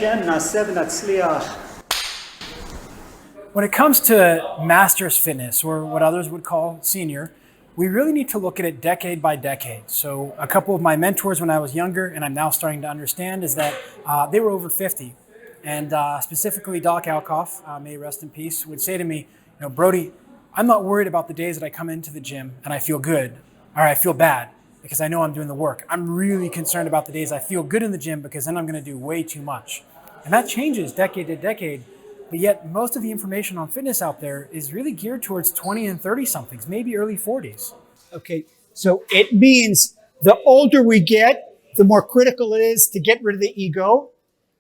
Hashem, na'aseh v'natzliach. When it comes to master's fitness, or what others would call senior, we really need to look at it decade by decade. So a couple of my mentors when I was younger, and I'm now starting to understand, is that they were over 50. And specifically Doc Alkoff, may he rest in peace, would say to me, Brody, I'm not worried about the days that I come into the gym and I feel good, or I feel bad, because I know I'm doing the work. I'm really concerned about the days I feel good in the gym, because then I'm gonna do way too much. And that changes decade to decade, but yet most of the information on fitness out there is really geared towards 20 and 30 somethings, maybe early 40s. Okay, so it means the older we get, the more critical it is to get rid of the ego.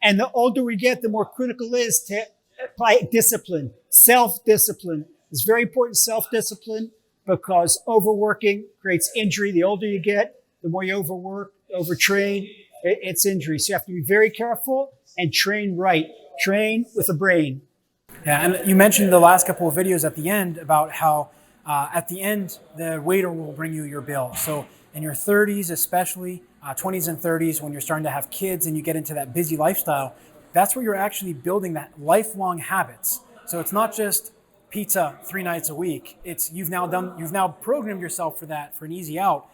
And the older we get, the more critical it is to apply discipline. Self-discipline. It's very important, self-discipline, because overworking creates injury. The older you get, the more you overwork, overtrain, it's injury. So you have to be very careful and train right. Train with a brain. Yeah, and you mentioned the last couple of videos at the end about how at the end, the waiter will bring you your bill. So in your 30s, especially 20s and 30s, when you're starting to have kids and you get into that busy lifestyle, that's where you're actually building that lifelong habits. So it's not just pizza 3 nights a week. It's you've now programmed yourself for that, for an easy out.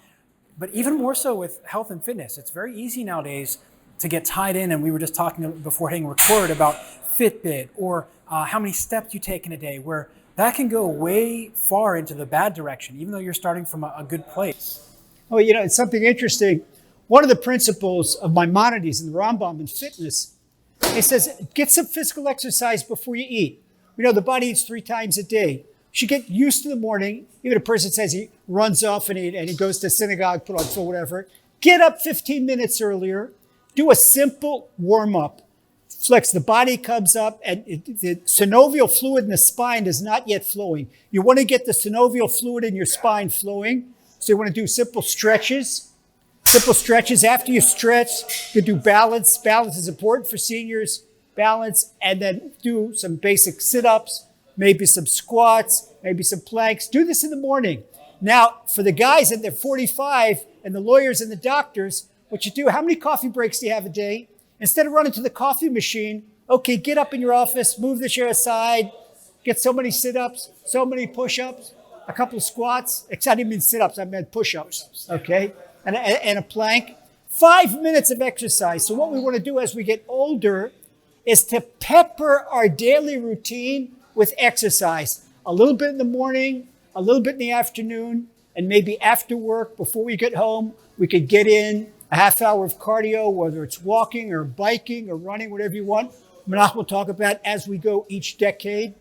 But even more so with health and fitness, it's very easy nowadays to get tied in. And we were just talking before hitting record about Fitbit or how many steps you take in a day, where that can go way far into the bad direction, even though you're starting from a good place. Oh, it's something interesting. One of the principles of Maimonides in the Rambam in fitness, it says, get some physical exercise before you eat. We know the body eats 3 times a day. You should get used to the morning. Even a person says he runs off and he goes to synagogue, put on full whatever. Get up 15 minutes earlier. Do a simple warm-up. Flex, the body comes up, and the synovial fluid in the spine is not yet flowing. You want to get the synovial fluid in your spine flowing. So you want to do simple stretches. Simple stretches. After you stretch, you do balance. Balance is important for seniors. Balance, and then do some basic sit-ups, maybe some squats, maybe some planks. Do this in the morning. Now, for the guys that they're 45 and the lawyers and the doctors, what you do, how many coffee breaks do you have a day? Instead of running to the coffee machine, okay, get up in your office, move the chair aside, get so many sit-ups, so many push-ups, a couple of squats. I didn't mean sit-ups, I meant push-ups, okay? And a plank. 5 minutes of exercise. So what we want to do as we get older is to pepper our daily routine with exercise. A little bit in the morning, a little bit in the afternoon, and maybe after work, before we get home, we could get in a half hour of cardio, whether it's walking or biking or running, whatever you want. Menachem will talk about as we go each decade.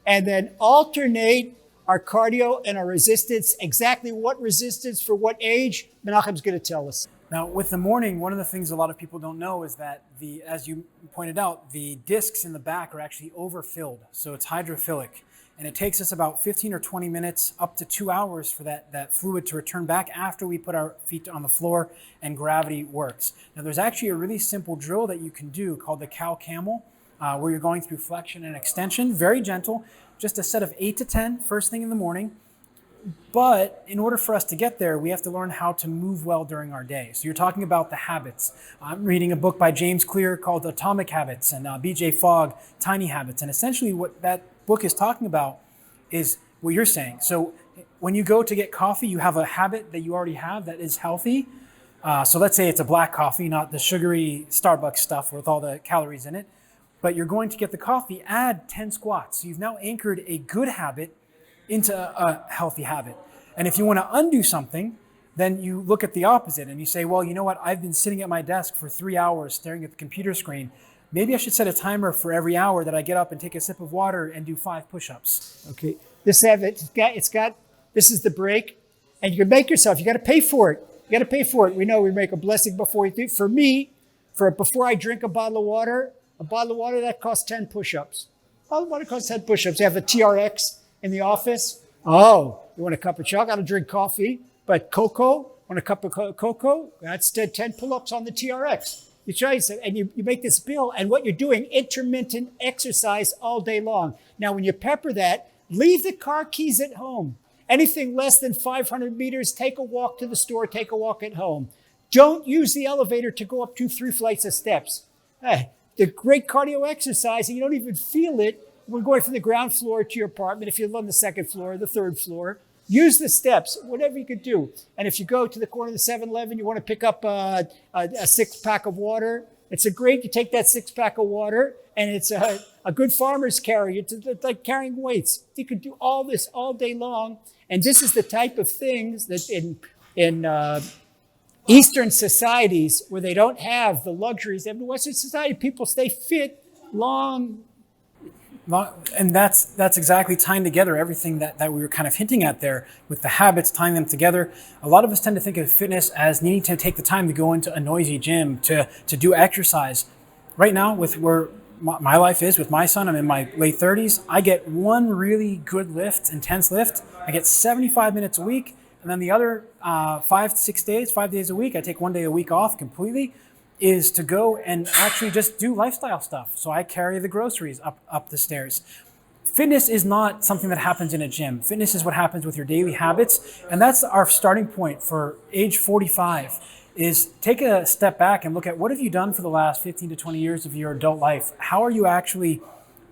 And then alternate our cardio and our resistance. Exactly what resistance for what age, Menachem's going to tell us. Now, with the morning, one of the things a lot of people don't know is that as you pointed out, the discs in the back are actually overfilled. So it's hydrophilic. And it takes us about 15 or 20 minutes, up to 2 hours for that fluid to return back after we put our feet on the floor and gravity works. Now, there's actually a really simple drill that you can do called the cow camel, where you're going through flexion and extension, very gentle, just a set of 8 to 10 first thing in the morning. But in order for us to get there, we have to learn how to move well during our day. So you're talking about the habits. I'm reading a book by James Clear called Atomic Habits, and BJ Fogg, Tiny Habits. And essentially what that book is talking about is what you're saying. So when you go to get coffee, you have a habit that you already have that is healthy. So let's say it's a black coffee, not the sugary Starbucks stuff with all the calories in it. But you're going to get the coffee, add 10 squats. So you've now anchored a good habit into a healthy habit. And if you want to undo something, then you look at the opposite and you say, well, you know what? I've been sitting at my desk for 3 hours staring at the computer screen. Maybe I should set a timer for every hour that I get up and take a sip of water and do 5 push-ups. Okay, this is the break, and you can make yourself. You got to pay for it. You got to pay for it. We know we make a blessing before you do. For me, before I drink a bottle of water that costs 10 push-ups. A bottle of water costs 10 push-ups. You have a TRX in the office. Oh, you want a cup of chocolate? I don't drink coffee, but cocoa. Want a cup of cocoa? That's 10 pull-ups on the TRX. You try, and you make this bill, and what you're doing, intermittent exercise all day long. Now, when you pepper that, leave the car keys at home. Anything less than 500 meters, take a walk to the store, take a walk at home. Don't use the elevator to go up 2-3 flights of steps. Hey, the great cardio exercise, and you don't even feel it when going from the ground floor to your apartment. If you live on the second floor, the third floor, use the steps, whatever you could do. And if you go to the corner of the 7-Eleven, you want to pick up a 6-pack of water. It's you take that 6-pack of water, and it's a good farmer's carry. It's like carrying weights. You could do all this all day long. And this is the type of things that in Eastern societies where they don't have the luxuries. In Western society, people stay fit long. And that's exactly tying together everything that we were kind of hinting at there with the habits, tying them together. A lot of us tend to think of fitness as needing to take the time to go into a noisy gym to do exercise. Right now, with where my life is with my son, I'm in my late 30s. I get one really good lift, intense lift. I get 75 minutes a week. And then the other 5 days a week, I take 1 day a week off completely, is to go and actually just do lifestyle stuff. So I carry the groceries up the stairs. Fitness is not something that happens in a gym. Fitness is what happens with your daily habits. And that's our starting point for age 45, is take a step back and look at what have you done for the last 15 to 20 years of your adult life? How are you actually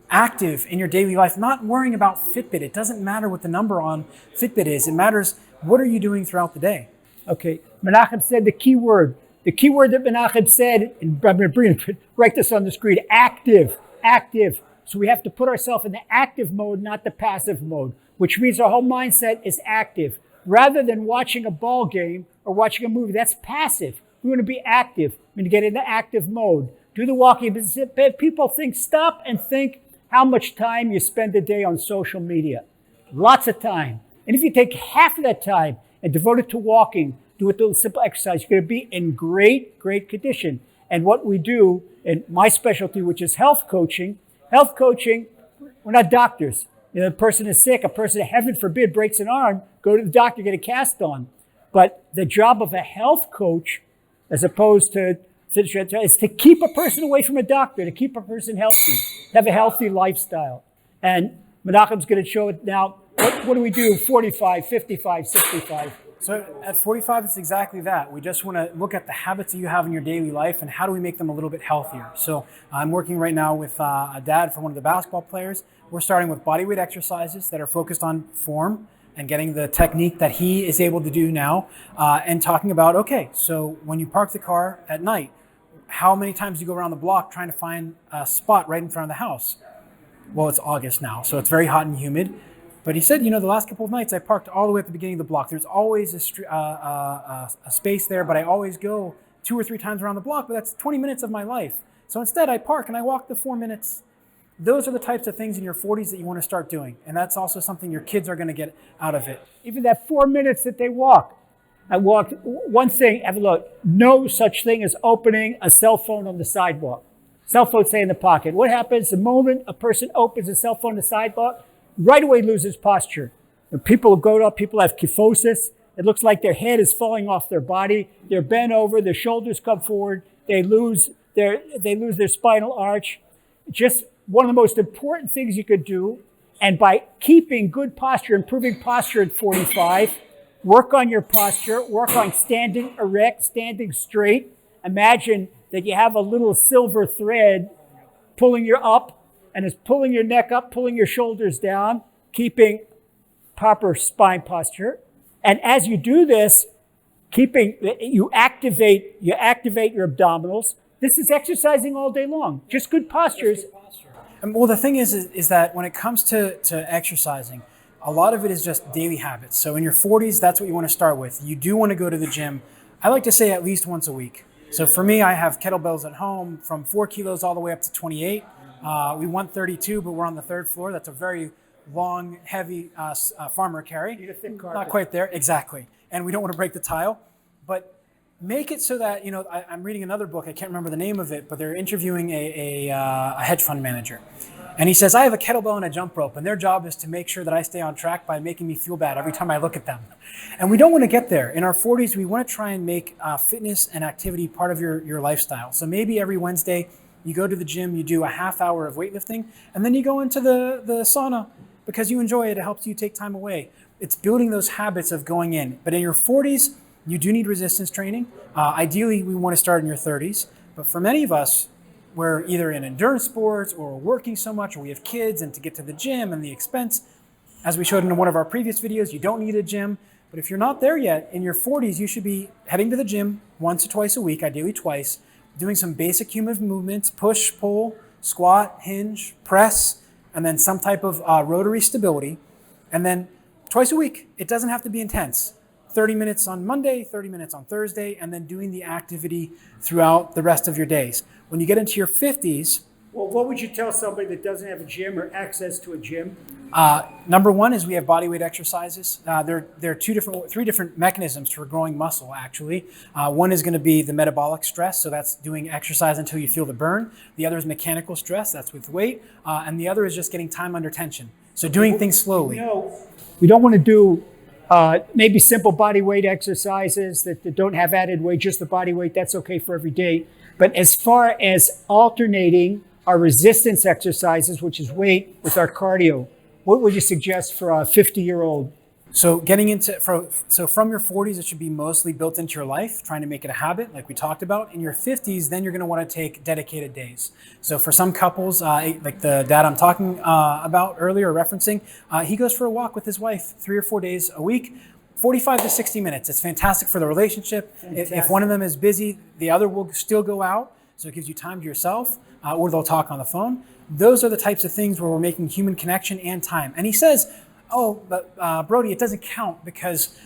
active in your daily life? Not worrying about Fitbit. It doesn't matter what the number on Fitbit is. It matters what are you doing throughout the day. Okay, Menachem said the key word. The key word that Menachem said, and I'm going to write this on the screen, active. So we have to put ourselves in the active mode, not the passive mode, which means our whole mindset is active. Rather than watching a ball game or watching a movie, that's passive. We want to be active. We want to get into active mode. Do the walking. People stop and think how much time you spend a day on social media. Lots of time. And if you take half of that time and devote it to walking, do a little simple exercise, you're going to be in great condition. And what we do in my specialty, which is health coaching, we're not doctors. You know, a person is sick, a person, heaven forbid, breaks an arm, go to the doctor, get a cast on. But the job of a health coach, as opposed to is to keep a person away from a doctor, to keep a person healthy, to have a healthy lifestyle. And Menachem's going to show it now. What do we do? 45, 55, 65. So at 45, it's exactly that. We just want to look at the habits that you have in your daily life and how do we make them a little bit healthier. So I'm working right now with a dad for one of the basketball players. We're starting with bodyweight exercises that are focused on form and getting the technique that he is able to do now, and talking about, okay, so when you park the car at night, how many times do you go around the block trying to find a spot right in front of the house? Well, it's August now, so it's very hot and humid. But he said, the last couple of nights I parked all the way at the beginning of the block. There's always a space there, but I always go 2 or 3 times around the block, but that's 20 minutes of my life. So instead I park and I walk the 4 minutes. Those are the types of things in your 40s that you want to start doing. And that's also something your kids are going to get out of it. Even that 4 minutes that they walk. I walked, one thing, have a look, no such thing as opening a cell phone on the sidewalk. Cell phone stay in the pocket. What happens the moment a person opens a cell phone on the sidewalk? Right away loses posture. When people go up, people have kyphosis. It looks like their head is falling off their body. They're bent over, their shoulders come forward. They lose their spinal arch. Just one of the most important things you could do. And by keeping good posture, improving posture at 45, work on your posture, work on standing erect, standing straight. Imagine that you have a little silver thread pulling you up, and it's pulling your neck up, pulling your shoulders down, keeping proper spine posture. And as you do this, you activate your abdominals. This is exercising all day long. Just good postures. Well, the thing is that when it comes to exercising, a lot of it is just daily habits. So in your 40s, that's what you want to start with. You do want to go to the gym. I like to say at least once a week. So for me, I have kettlebells at home from 4 kilos all the way up to 28. We want 32, but we're on the 3rd floor. That's a very long, heavy farmer carry. Need a thick carpet. Not quite there, exactly. And we don't want to break the tile. But make it so that, I'm reading another book. I can't remember the name of it, but they're interviewing a hedge fund manager. And he says, I have a kettlebell and a jump rope, and their job is to make sure that I stay on track by making me feel bad every time I look at them. And we don't want to get there. In our 40s, we want to try and make fitness and activity part of your lifestyle. So maybe every Wednesday, you go to the gym, you do a half hour of weightlifting, and then you go into the sauna because you enjoy it. It helps you take time away. It's building those habits of going in. But in your 40s, you do need resistance training. Ideally, we want to start in your 30s. But for many of us, we're either in endurance sports or we're working so much, or we have kids, and to get to the gym and the expense, as we showed in one of our previous videos, you don't need a gym. But if you're not there yet, in your 40s, you should be heading to the gym once or twice a week, ideally twice, doing some basic human movements, push, pull, squat, hinge, press, and then some type of rotary stability. And then twice a week. It doesn't have to be intense. 30 minutes on Monday, 30 minutes on Thursday, and then doing the activity throughout the rest of your days. When you get into your 50s, Well, what would you tell somebody that doesn't have a gym or access to a gym? number one is we have body weight exercises. There are three different mechanisms for growing muscle, actually. One is going to be the metabolic stress, so that's doing exercise until you feel the burn. The other is mechanical stress, that's with weight. And the other is just getting time under tension. So doing things slowly. We don't want to do maybe simple body weight exercises that don't have added weight, just the body weight. That's okay for every day. But as far as alternating our resistance exercises, which is weight, with our cardio, what would you suggest for a 50-year-old? So from your 40s, it should be mostly built into your life, trying to make it a habit, like we talked about. In your 50s, then you're going to want to take dedicated days. So for some couples, like the dad I'm talking about earlier, referencing, he goes for a walk with his wife 3 or 4 days a week, 45 to 60 minutes. It's fantastic for the relationship. If one of them is busy, the other will still go out. So it gives you time to yourself, or they'll talk on the phone. Those are the types of things where we're making human connection and time. And he says, oh, but Brody, it doesn't count because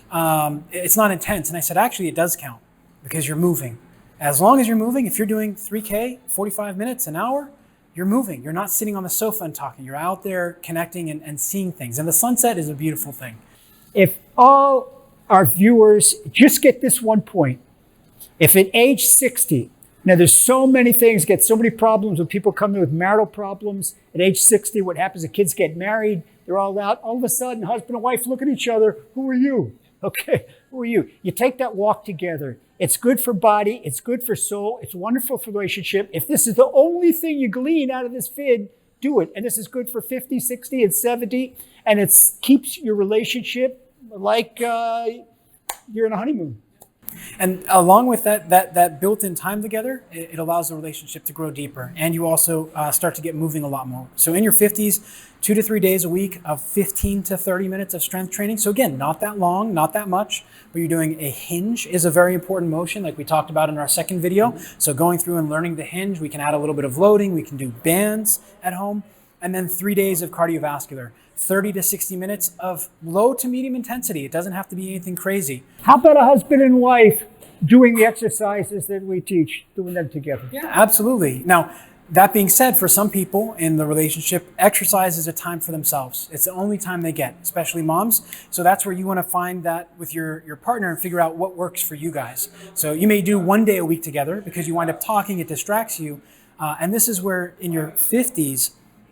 it's not intense. And I said, actually, it does count because you're moving. As long as you're moving, if you're doing 3K, 45 minutes, an hour, you're moving. You're not sitting on the sofa and talking. You're out there connecting and seeing things. And the sunset is a beautiful thing. If all our viewers just get this one point, if at age 60, now there's so many things, get so many problems with people coming with marital problems. At age 60, what happens, the kids get married, they're all out. All of a sudden, husband and wife look at each other. Who are you? Okay, who are you? You take that walk together. It's good for body. It's good for soul. It's wonderful for relationship. If this is the only thing you glean out of this vid, do it. And this is good for 50, 60, and 70. And it keeps your relationship like you're in a honeymoon. And along with that built-in time together, it allows the relationship to grow deeper. And you also start to get moving a lot more. So in your 50s, 2 to 3 days a week of 15 to 30 minutes of strength training. So again, not that long, not that much, but you're doing a hinge is a very important motion like we talked about in our second video. So going through and learning the hinge, we can add a little bit of loading. We can do bands at home. And then 3 days of cardiovascular. 30 to 60 minutes of low to medium intensity. It doesn't have to be anything crazy. How about a husband and wife doing the exercises that we teach, doing them together? Yeah, absolutely. Now, that being said, for some people in the relationship, exercise is a time for themselves. It's the only time they get, especially moms. So that's where you want to find that with your partner and figure out what works for you guys. So you may do 1 day a week together because you wind up talking, it distracts you. And this is where in your 50s,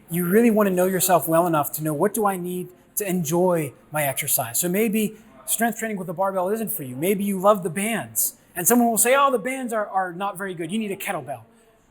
you really want to know yourself well enough to know what do I need to enjoy my exercise. So maybe strength training with a barbell isn't for you. Maybe you love the bands. And someone will say, oh, the bands are not very good. You need a kettlebell.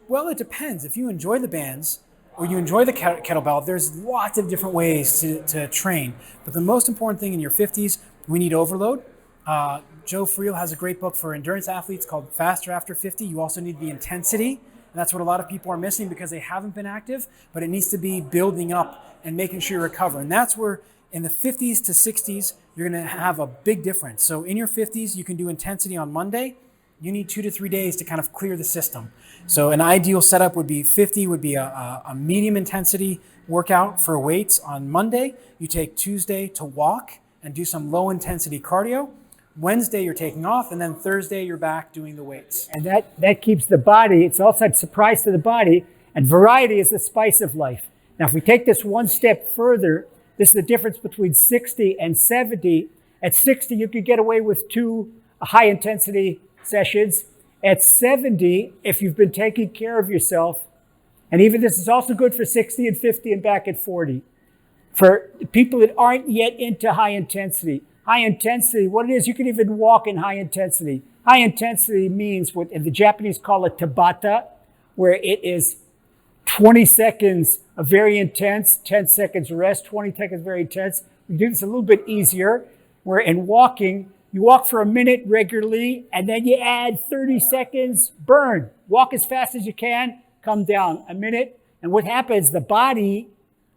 Well, it depends. If you enjoy the bands or you enjoy the kettlebell, there's lots of different ways to train. But the most important thing in your 50s, we need overload. Joe Friel has a great book for endurance athletes called Faster After 50. You also need the intensity. And that's what a lot of people are missing because they haven't been active, but it needs to be building up and making sure you recover. And that's where in the 50s to 60s, you're going to have a big difference. So in your 50s, you can do intensity on Monday. You need 2 to 3 days to kind of clear the system. So an ideal setup would be 50 would be a medium intensity workout for weights on Monday. You take Tuesday to walk and do some low intensity cardio. Wednesday, you're taking off, and then Thursday, you're back doing the weights. And that keeps the body, it's also a surprise to the body, and variety is the spice of life. Now, if we take this one step further, this is the difference between 60 and 70. At 60, you could get away with 2 high-intensity sessions. At 70, if you've been taking care of yourself, and even this is also good for 60 and 50 and back at 40. For people that aren't yet into high intensity, what it is, you can even walk in high intensity. High intensity means what the Japanese call it Tabata, where it is 20 seconds of very intense, 10 seconds rest, 20 seconds very intense. We do this a little bit easier, where in walking, you walk for a minute regularly, and then you add 30 seconds burn. Walk as fast as you can, come down a minute. And what happens, the body,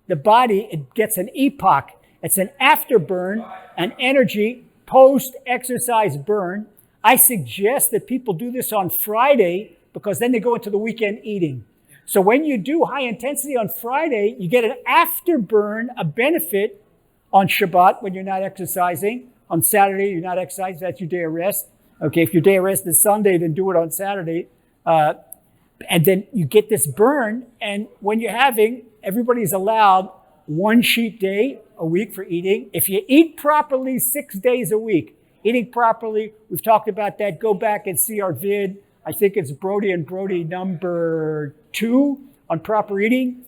it gets an epoch. It's an afterburn, an energy post-exercise burn. I suggest that people do this on Friday because then they go into the weekend eating. So when you do high intensity on Friday, you get an afterburn, a benefit on Shabbat when you're not exercising. On Saturday, you're not exercising. That's your day of rest. Okay, if your day of rest is Sunday, then do it on Saturday. And then you get this burn. And when you're having, everybody's allowed one cheat day a week for eating. If you eat properly 6 days a week, eating properly, we've talked about that. Go back and see our vid. I think it's Brody and Brody number 2 on proper eating.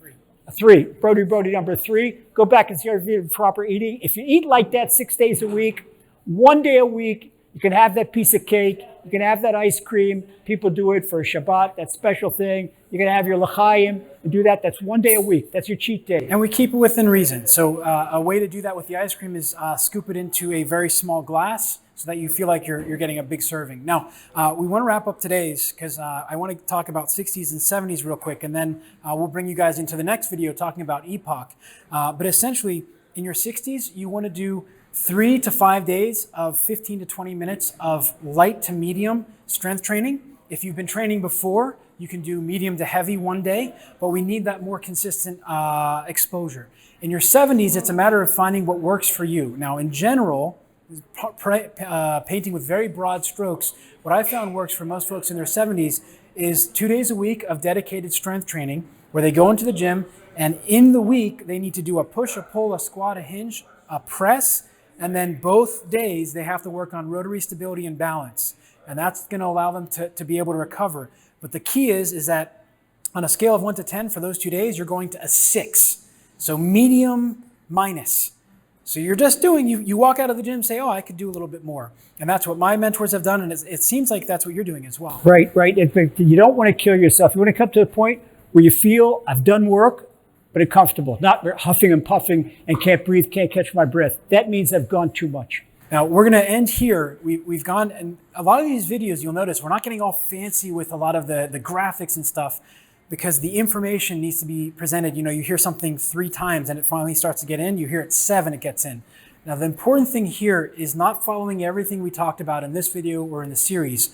3. Brody number 3. Go back and see our vid on proper eating. If you eat like that 6 days a week, 1 day a week, you can have that piece of cake. You can have that ice cream. People do it for Shabbat, that special thing. You can have your l'chaim and do that. That's 1 day a week. That's your cheat day. And we keep it within reason. So a way to do that with the ice cream is scoop it into a very small glass so that you feel like you're getting a big serving. Now, we want to wrap up today's because I want to talk about 60s and 70s real quick, and then we'll bring you guys into the next video talking about epoch. But essentially, in your 60s, you want to do 3 to 5 days of 15 to 20 minutes of light to medium strength training. If you've been training before, you can do medium to heavy 1 day, but we need that more consistent exposure. In your 70s, it's a matter of finding what works for you. Now, in general, painting with very broad strokes, what I found works for most folks in their 70s is 2 days a week of dedicated strength training where they go into the gym, and in the week, they need to do a push, a pull, a squat, a hinge, a press, and then both days they have to work on rotary stability and balance. And that's going to allow them to be able to recover. But the key is that on a scale of 1 to 10 for those 2 days, you're going to a 6. So medium minus. So you're just doing, you walk out of the gym and say, oh, I could do a little bit more. And that's what my mentors have done. And it seems like that's what you're doing as well. Right. In fact, you don't want to kill yourself. You want to come to the point where you feel, I've done work, but it's comfortable, not huffing and puffing and can't breathe, can't catch my breath. That means I've gone too much. Now, we're going to end here. We've gone, and a lot of these videos, you'll notice, we're not getting all fancy with a lot of the graphics and stuff because the information needs to be presented. You know, you hear something 3 times and it finally starts to get in. You hear it 7, it gets in. Now, the important thing here is not following everything we talked about in this video or in the series.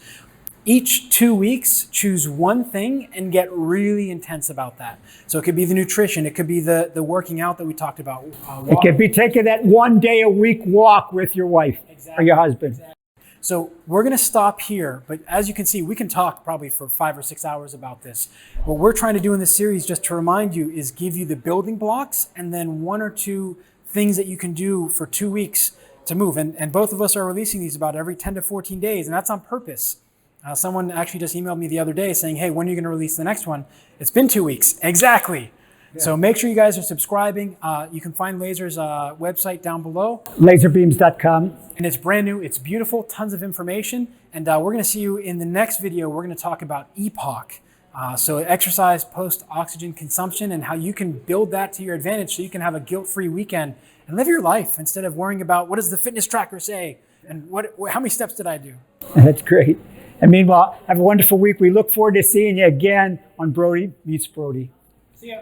Each 2 weeks, choose one thing and get really intense about that. So it could be the nutrition. It could be the working out that we talked about. It could be taking that 1 day a week walk with your wife or your husband. Exactly. So we're going to stop here. But as you can see, we can talk probably for 5 or 6 hours about this. What we're trying to do in this series, just to remind you, is give you the building blocks and then 1 or 2 things that you can do for 2 weeks to move. And both of us are releasing these about every 10 to 14 days, and that's on purpose. Someone actually just emailed me the other day saying, hey, when are you going to release the next one? It's been 2 weeks. Exactly. Yeah. So make sure you guys are subscribing. You can find Lazer's website down below. Lazerbeams.com. And it's brand new. It's beautiful. Tons of information. And we're going to see you in the next video. We're going to talk about epoch. So exercise post-oxygen consumption and how you can build that to your advantage so you can have a guilt-free weekend and live your life instead of worrying about what does the fitness tracker say and how many steps did I do? That's great. And meanwhile, have a wonderful week. We look forward to seeing you again on Brody Meets Brody. See ya.